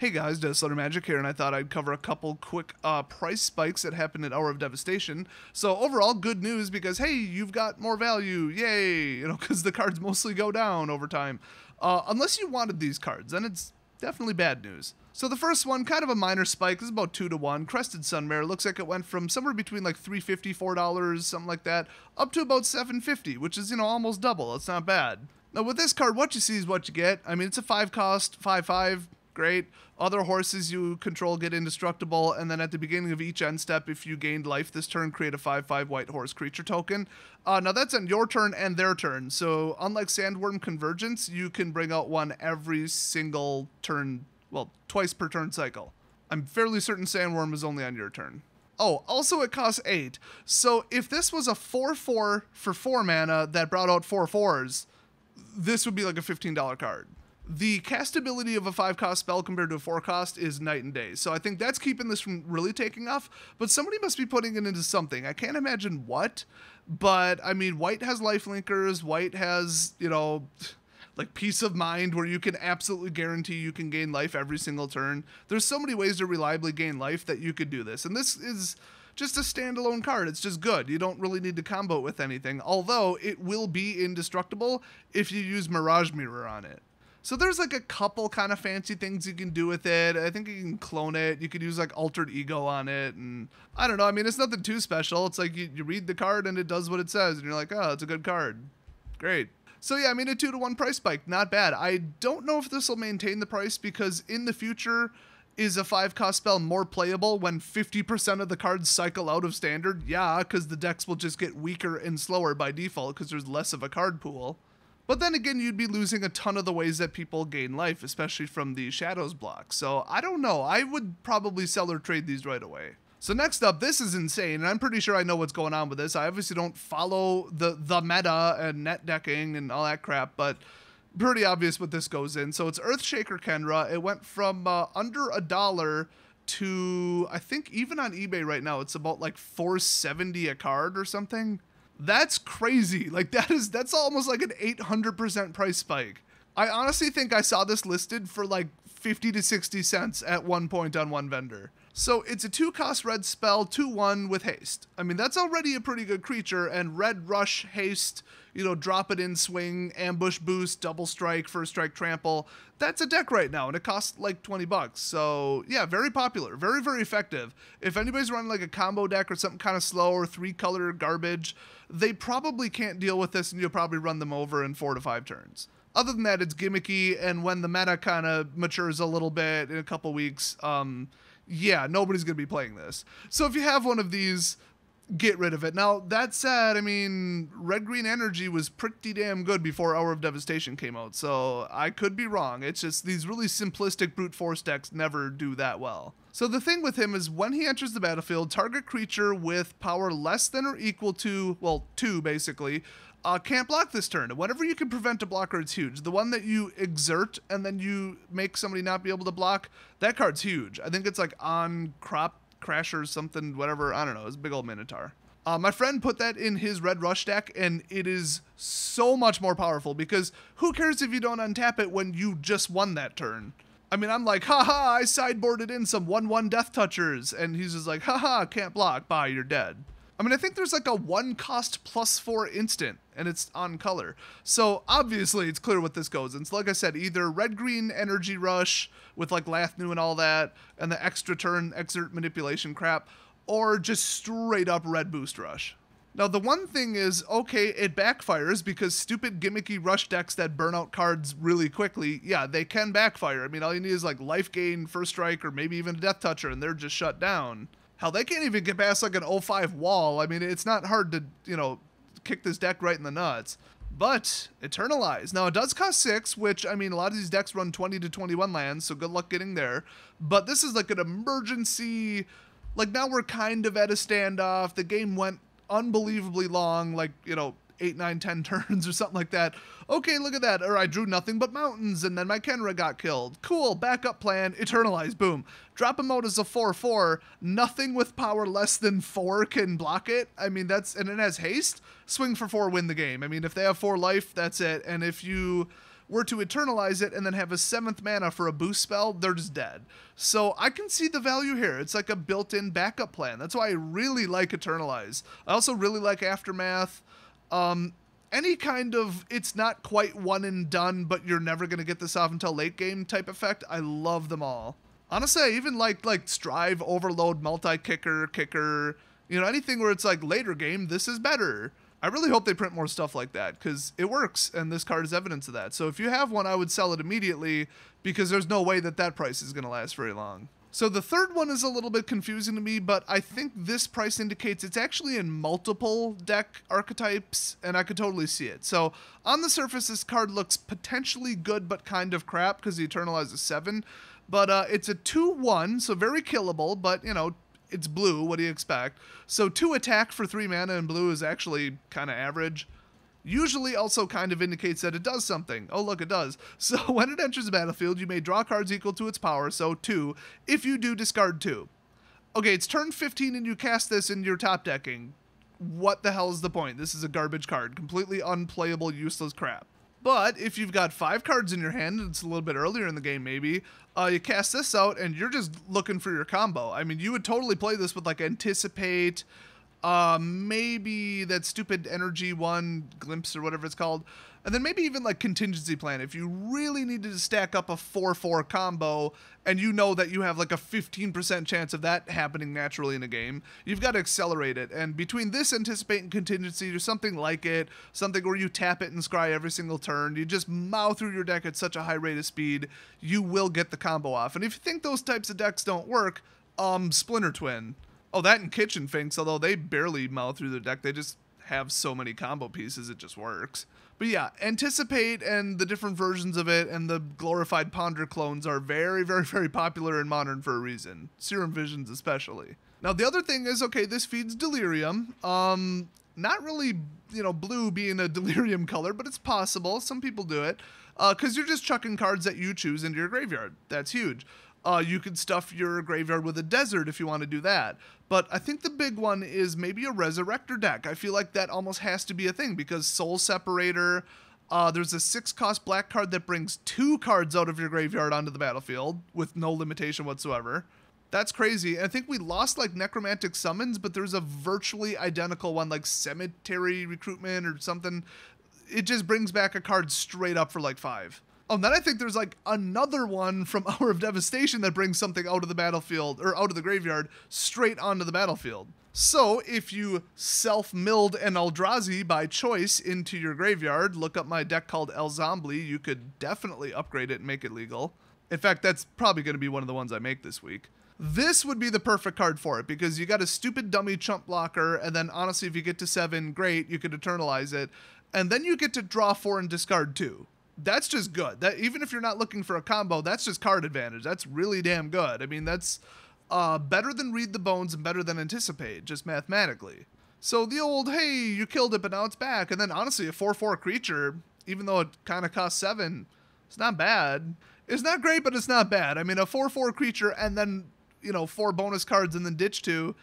Hey guys, Devastator Magic here, and I thought I'd cover a couple quick price spikes that happened in Hour of Devastation. So overall, good news because, hey, you've got more value, yay, you know, because the cards mostly go down over time. Unless you wanted these cards, then it's definitely bad news. So the first one, kind of a minor spike, this is about 2 to 1. Crested Sunmare, looks like it went from somewhere between like $3.50, $4, something like that, up to about $7.50, which is, you know, almost double. It's not bad. Now with this card, what you see is what you get. I mean, it's a 5 cost, 5/5. Great. Other horses you control get indestructible, and then at the beginning of each end step, if you gained life this turn, create a 5/5 white horse creature token. Now that's on your turn and their turn, so unlike Sandworm Convergence, you can bring out one every single turn, well, twice per turn cycle. I'm fairly certain Sandworm is only on your turn. Oh, also it costs 8, so if this was a 4/4 for 4 mana that brought out 4/4s, this would be like a $15 card. The castability of a 5-cost spell compared to a 4-cost is night and day, so I think that's keeping this from really taking off, but somebody must be putting it into something. I can't imagine what, but I mean, white has lifelinkers, white has, you know, like Peace of Mind where you can absolutely guarantee you can gain life every single turn. There's so many ways to reliably gain life that you could do this, and this is just a standalone card. It's just good. You don't really need to combo it with anything, although it will be indestructible if you use Mirage Mirror on it. So there's like a couple kind of fancy things you can do with it. I think you can clone it. You could use like Altered Ego on it. And I don't know. I mean, it's nothing too special. It's like you read the card and it does what it says. And you're like, oh, it's a good card. Great. So yeah, I mean, a 2 to 1 price spike. Not bad. I don't know if this will maintain the price because in the future, is a 5-cost spell more playable when 50% of the cards cycle out of standard? Yeah, because the decks will just get weaker and slower by default because there's less of a card pool. But then again, you'd be losing a ton of the ways that people gain life, especially from the Shadows block. So I don't know. I would probably sell or trade these right away. So next up, this is insane, and I'm pretty sure I know what's going on with this. I obviously don't follow the meta and net decking and all that crap, but pretty obvious what this goes in. So it's Earthshake Kendra. It went from under $1 to, I think even on eBay right now, it's about like $4.70 a card or something. That's crazy. Like that's almost like an 800% price spike. I honestly think I saw this listed for like 50 to 60 cents at one point on one vendor. So it's a 2-cost red spell, 2/1 with haste. I mean, that's already a pretty good creature, and red rush, haste, you know, drop it in, swing, ambush boost, double strike, first strike, trample. That's a deck right now, and it costs like 20 bucks. So yeah, very popular, very, very effective. If anybody's running like a combo deck or something kind of slow or 3-color garbage, they probably can't deal with this, and you'll probably run them over in 4 to 5 turns. Other than that, it's gimmicky, and when the meta kind of matures a little bit in a couple weeks, yeah, nobody's going to be playing this. So if you have one of these, get rid of it. Now, that said, I mean, red-green energy was pretty damn good before Hour of Devastation came out, so I could be wrong. It's just these really simplistic brute force decks never do that well. So the thing with him is when he enters the battlefield, target creature with power less than or equal to, well, 2 basically, can't block this turn. And whenever you can prevent a blocker, it's huge. The one that you exert and then you make somebody not be able to block, that card's huge. I think it's like on Crop Crasher or something, whatever. I don't know. It's a big old Minotaur. My friend put that in his red rush deck, and it is so much more powerful because who cares if you don't untap it when you just won that turn? I mean, I'm like, haha, I sideboarded in some 1/1 Death Touchers, and he's just like, haha, can't block, bye, you're dead. I mean, I think there's like a 1-cost +4 instant, and it's on color. So obviously it's clear what this goes in. So like I said, either red-green energy rush with like Lathnu and all that, and the extra turn exert manipulation crap, or just straight up red boost rush. Now the one thing is, okay, it backfires because stupid gimmicky rush decks that burn out cards really quickly, yeah, they can backfire. I mean, all you need is like life gain, first strike, or maybe even a Death Toucher, and they're just shut down. Hell, they can't even get past like an 0-5 wall. I mean, it's not hard to, you know, kick this deck right in the nuts. But Eternalized. Now, it does cost 6, which, I mean, a lot of these decks run 20 to 21 lands, so good luck getting there. But this is like an emergency, like now we're kind of at a standoff. The game went unbelievably long, like, you know, 8, 9, 10 turns or something like that. Okay, look at that. Or I drew nothing but mountains, and then my Kendra got killed. Cool, backup plan, Eternalize, boom. Drop him out as a 4/4. Nothing with power less than 4 can block it. I mean, that's, and it has haste. Swing for 4, win the game. I mean, if they have 4 life, that's it. And if you were to Eternalize it and then have a 7th mana for a boost spell, they're just dead. So I can see the value here. It's like a built-in backup plan. That's why I really like Eternalize. I also really like Aftermath. Any kind of, it's not quite one and done, but you're never going to get this off until late game type effect, I love them all. Honestly, I even like Strive, Overload, Multi-Kicker, Kicker, you know, anything where it's like later game, this is better. I really hope they print more stuff like that because it works and this card is evidence of that. So if you have one, I would sell it immediately because there's no way that that price is going to last very long. So the third one is a little bit confusing to me, but I think this price indicates it's actually in multiple deck archetypes, and I could totally see it. So on the surface, this card looks potentially good, but kind of crap because the Eternalized is 7. But it's a 2/1, so very killable, but, you know, it's blue. What do you expect? So 2 attack for 3 mana in blue is actually kind of average. Usually also kind of indicates that it does something. Oh, look, it does. So when it enters the battlefield, you may draw cards equal to its power, so 2. If you do, discard 2. Okay, it's turn 15 and you cast this in your top decking. What the hell is the point? This is a garbage card. Completely unplayable, useless crap. But if you've got 5 cards in your hand, and it's a little bit earlier in the game maybe, you cast this out and you're just looking for your combo. I mean, you would totally play this with like Anticipate, maybe that stupid energy one, Glimpse or whatever it's called, and then maybe even like Contingency Plan. If you really needed to stack up a 4/4 combo and you know that you have like a 15% chance of that happening naturally in a game, you've got to accelerate it. And between this, Anticipate, and Contingency or something like it, something where you tap it and scry every single turn, you just mow through your deck at such a high rate of speed, you will get the combo off. And if you think those types of decks don't work, Splinter Twin. Oh, that and Kitchen Finks, although they barely mow through their deck, they just have so many combo pieces, it just works. But yeah, Anticipate and the different versions of it and the glorified Ponder clones are very, very, very popular in Modern for a reason. Serum Visions especially. Now, the other thing is, okay, this feeds Delirium. Not really, you know, blue being a Delirium color, but it's possible. Some people do it. Because you're just chucking cards that you choose into your graveyard. That's huge. You could stuff your graveyard with a desert if you want to do that. But I think the big one is maybe a Resurrector deck. I feel like that almost has to be a thing because Soul Separator, there's a 6-cost black card that brings 2 cards out of your graveyard onto the battlefield with no limitation whatsoever. That's crazy. And I think we lost like Necromantic Summons, but there's a virtually identical one like Cemetery Recruitment or something. It just brings back a card straight up for like 5. Oh, and then I think there's like another one from Hour of Devastation that brings something out of the battlefield or out of the graveyard straight onto the battlefield. So if you self-milled an Eldrazi by choice into your graveyard, look up my deck called El Zombly, you could definitely upgrade it and make it legal. In fact, that's probably going to be one of the ones I make this week. This would be the perfect card for it because you got a stupid dummy chump blocker, and then honestly, if you get to 7, great, you could Eternalize it, and then you get to draw 4 and discard 2. That's just good. That even if you're not looking for a combo, that's just card advantage. That's really damn good. I mean, that's better than Read the Bones and better than Anticipate, just mathematically. So the old, hey, you killed it, but now it's back. And then honestly, a 4/4 creature, even though it kind of costs 7, it's not bad. It's not great, but it's not bad. I mean, a 4/4 creature and then, you know, 4 bonus cards and then ditch 2.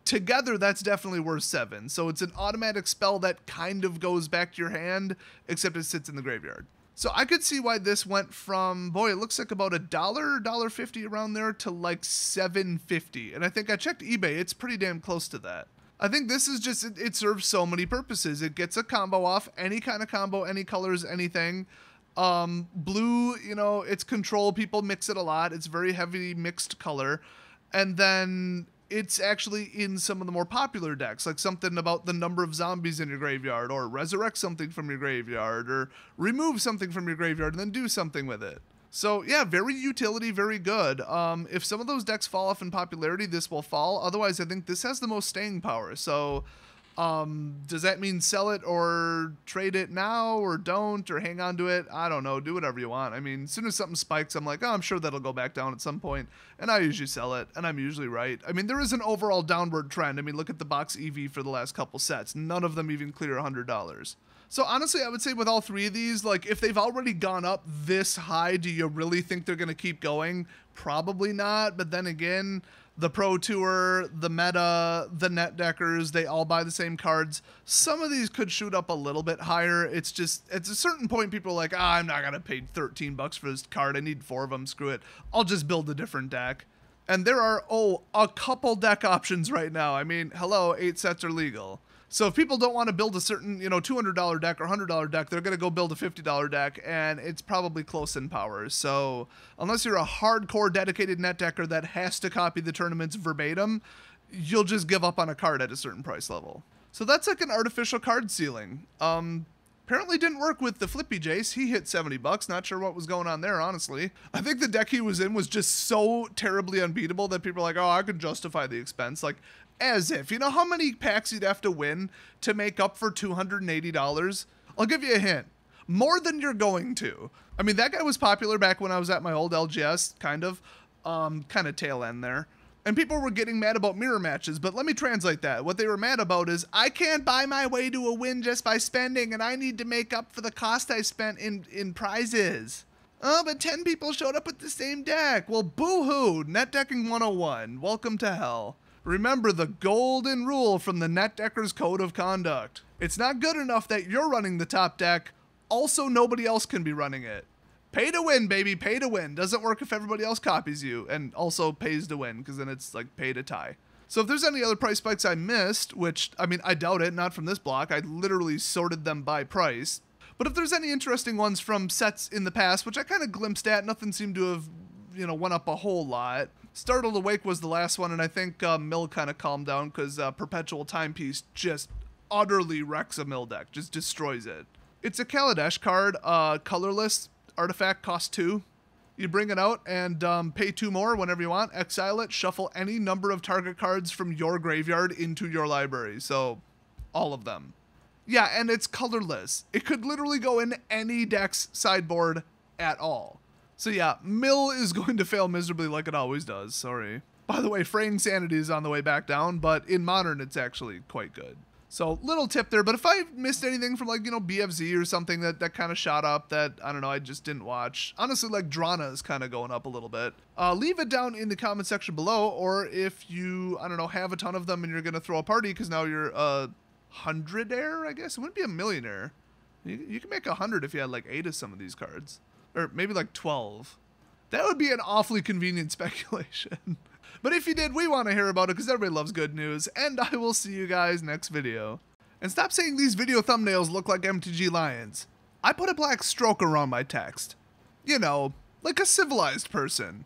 Together, that's definitely worth 7. So it's an automatic spell that kind of goes back to your hand, except it sits in the graveyard. So I could see why this went from, boy, it looks like about $1, $1.50 around there to like $7.50. And I think I checked eBay, it's pretty damn close to that. I think this is just, it serves so many purposes. It gets a combo off, any kind of combo, any colors, anything. Blue, you know, it's control, people mix it a lot. It's very heavy mixed color. And then it's actually in some of the more popular decks, like something about the number of zombies in your graveyard, or resurrect something from your graveyard, or remove something from your graveyard and then do something with it. So yeah, very utility, very good. If some of those decks fall off in popularity, this will fall. Otherwise, I think this has the most staying power. So does that mean sell it or trade it now or don't or hang on to it? I don't know. Do whatever you want. I mean, as soon as something spikes, I'm like, oh, I'm sure that'll go back down at some point. And I usually sell it, and I'm usually right. I mean, there is an overall downward trend. I mean, look at the box EV for the last couple sets. None of them even clear $100. So honestly, I would say with all three of these, like if they've already gone up this high, do you really think they're going to keep going? Probably not. But then again, the Pro Tour, the Meta, the Net Deckers, they all buy the same cards. Some of these could shoot up a little bit higher. It's just, at a certain point, people are like, I'm not going to pay 13 bucks for this card. I need 4 of them. Screw it. I'll just build a different deck. And there are, a couple deck options right now. I mean, hello, 8 sets are legal. So if people don't want to build a certain, $200 deck or $100 deck, they're going to go build a $50 deck, and it's probably close in power. So unless you're a hardcore dedicated net decker that has to copy the tournaments verbatim, you'll just give up on a card at a certain price level. So that's like an artificial card ceiling. Apparently didn't work with the Flippy Jace. He hit 70 bucks. Not sure what was going on there, honestly. I think the deck he was in was just so terribly unbeatable that people are like, I could justify the expense. Like, as if. You know how many packs you'd have to win to make up for $280? I'll give you a hint. More than you're going to. I mean, that guy was popular back when I was at my old LGS, kind of tail end there. And people were getting mad about mirror matches, but let me translate that. What they were mad about is, I can't buy my way to a win just by spending, and I need to make up for the cost I spent in prizes. Oh, but 10 people showed up with the same deck. Well, boo-hoo, Net Decking 101. Welcome to hell. Remember the golden rule from the Net Decker's Code of Conduct. It's not good enough that you're running the top deck, also nobody else can be running it. Pay to win, baby, pay to win. Doesn't work if everybody else copies you, and also pays to win, because then it's like pay to tie. So if there's any other price spikes I missed, which, I mean, I doubt it, not from this block, I literally sorted them by price. But if there's any interesting ones from sets in the past, which I kind of glimpsed at, nothing seemed to have, went up a whole lot. Startled Awake was the last one, and I think Mill kind of calmed down because Perpetual Timepiece just utterly wrecks a Mill deck, just destroys it. It's a Kaladesh card, colorless, artifact, cost 2. You bring it out and pay 2 more whenever you want, exile it, shuffle any number of target cards from your graveyard into your library, so all of them. Yeah, and it's colorless. It could literally go in any deck's sideboard at all. So yeah, Mill is going to fail miserably like it always does, sorry. By the way, Fraying Sanity is on the way back down, but in Modern it's actually quite good. So little tip there, but if I missed anything from like, BFZ or something that kind of shot up that, I don't know, I just didn't watch. Honestly, like Drana is kind of going up a little bit. Leave it down in the comment section below, or if you, I don't know, have a ton of them and you're going to throw a party because now you're a 100-aire, I guess? It wouldn't be a millionaire. You can make 100 if you had like 8 of some of these cards. Or maybe like 12. That would be an awfully convenient speculation. But if you did, we want to hear about it because everybody loves good news. And I will see you guys next video. And stop saying these video thumbnails look like MTG Lions. I put a black stroke around my text. Like a civilized person.